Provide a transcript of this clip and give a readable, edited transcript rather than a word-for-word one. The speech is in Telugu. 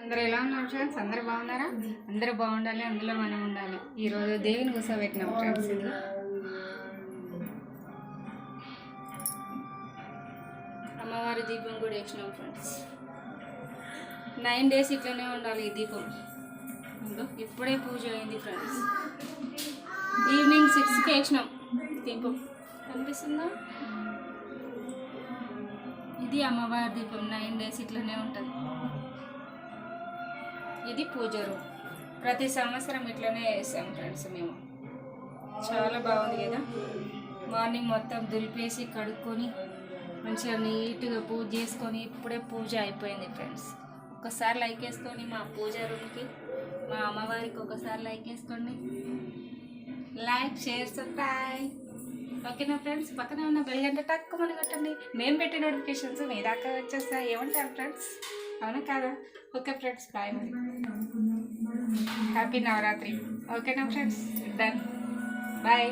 అందరూ ఎలా ఉన్నారు ఫ్రెండ్స్? అందరూ బాగున్నారా? అందరూ బాగుండాలి, అందులో మనం ఉండాలి. ఈరోజు దేవుని కూర్చోబెట్టినాం ఫ్రెండ్స్. ఇది అమ్మవారి దీపం కూడా వేసినాం ఫ్రెండ్స్. 9 days ఇట్లనే ఉండాలి ఈ దీపం. ఇప్పుడే పూజ అయింది ఫ్రెండ్స్. ఈవినింగ్ 6కి వేసినాం దీపం. కనిపిస్తుందా? ఇది అమ్మవారి దీపం. 9 days ఇట్లనే ఉంటుంది. ఇది పూజ రూమ్. ప్రతి సంవత్సరం ఇట్లనే వేసాం ఫ్రెండ్స్ మేము. చాలా బాగుంది కదా. మార్నింగ్ మొత్తం దులిపేసి కడుక్కొని మంచిగా నీట్గా పూజ చేసుకొని ఇప్పుడే పూజ అయిపోయింది ఫ్రెండ్స్. ఒకసారి లైక్ వేసుకొని మా పూజ రూమ్కి, మా అమ్మవారికి ఒకసారి లైక్ వేసుకోండి. Like, share, subscribe. ఓకేనా ఫ్రెండ్స్? పక్కన ఉన్న బెల్ గంట టక్కుమని కొట్టండి. మేము పెట్టే నోటిఫికేషన్స్ మీ దాకా వచ్చేస్తాయి. ఏమంటారు ఫ్రెండ్స్? అవునా కాదా? Okay friends, bye. మరి హ్యాపీ నవరాత్రి. ఓకేనా ఫ్రెండ్స్? డన్. బాయ్.